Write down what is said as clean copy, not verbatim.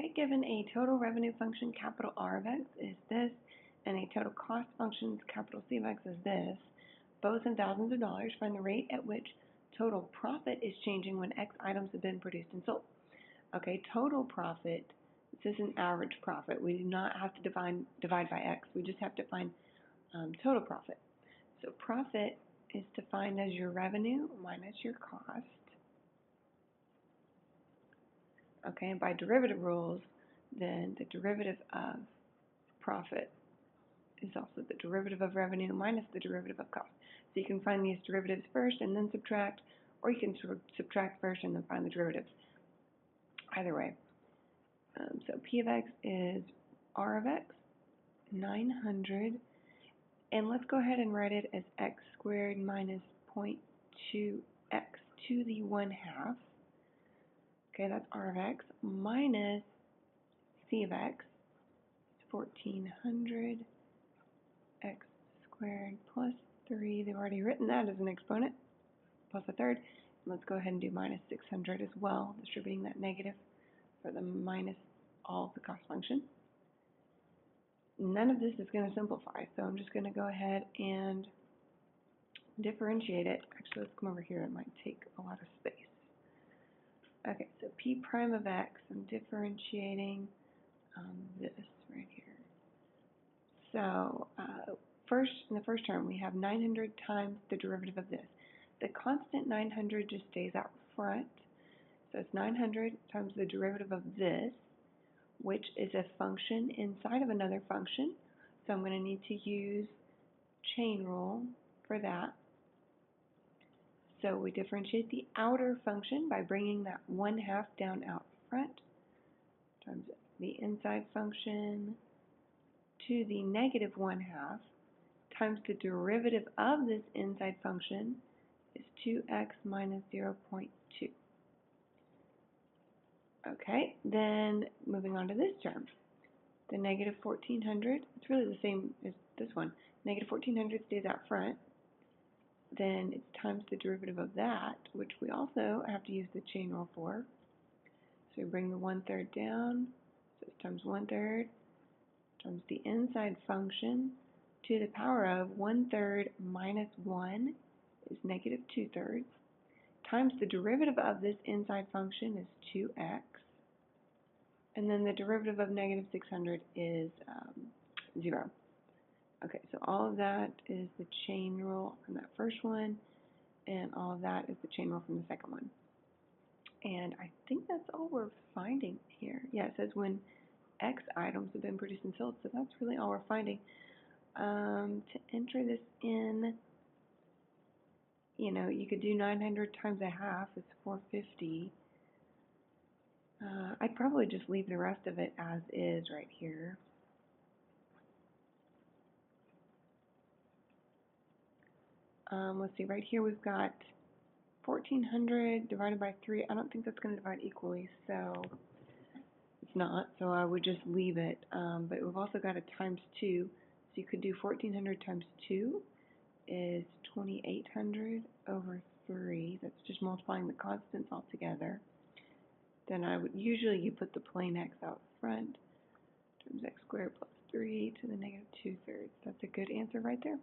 Okay, given a total revenue function, capital R of X is this, and a total cost function, capital C of X is this, both in thousands of dollars, find the rate at which total profit is changing when X items have been produced and sold. Okay, total profit, this is an average profit. We do not have to divide by X. We just have to find total profit. So profit is defined as your revenue minus your cost. Okay, and by derivative rules, then the derivative of profit is also the derivative of revenue minus the derivative of cost. So you can find these derivatives first and then subtract, or you can subtract first and then find the derivatives. Either way. So P of X is R of X, 900, and let's go ahead and write it as X squared minus 0.2X to the 1/2. Okay, that's R of X minus C of X, 1400 X squared plus 3. They've already written that as an exponent, plus a third. Let's go ahead and do minus 600 as well, distributing that negative for the minus all of the cost function. None of this is going to simplify, so I'm just going to go ahead and differentiate it. Actually, let's come over here. It might take a lot of space. Okay, so P prime of X, I'm differentiating this right here. So first, in the first term, we have 900 times the derivative of this. The constant 900 just stays out front. So it's 900 times the derivative of this, which is a function inside of another function. So I'm going to need to use chain rule for that. So we differentiate the outer function by bringing that 1/2 down out front, times the inside function to the negative 1/2, times the derivative of this inside function is 2x minus 0.2. Okay, then moving on to this term. The negative 1400, it's really the same as this one. Negative 1400 stays out front. Then it's times the derivative of that, which we also have to use the chain rule for. So we bring the 1/3 down, so it's times 1/3 times the inside function to the power of 1/3 minus 1 is negative 2/3, times the derivative of this inside function is 2x, and then the derivative of negative 600 is 0. Okay, so all of that is the chain rule from that first one, and all of that is the chain rule from the second one. And I think that's all we're finding here. Yeah, it says when X items have been produced and sold, so that's really all we're finding. To enter this in, you could do 900 times 1/2, it's 450. I'd probably just leave the rest of it as is right here. Let's see, right here we've got 1400 divided by 3. I don't think that's going to divide equally, so it's not, so I would just leave it. But we've also got a times 2, so you could do 1400 times 2 is 2800 over 3. That's just multiplying the constants all together. Then usually you put the plain x out front, times x squared plus 3 to the negative 2/3. That's a good answer right there.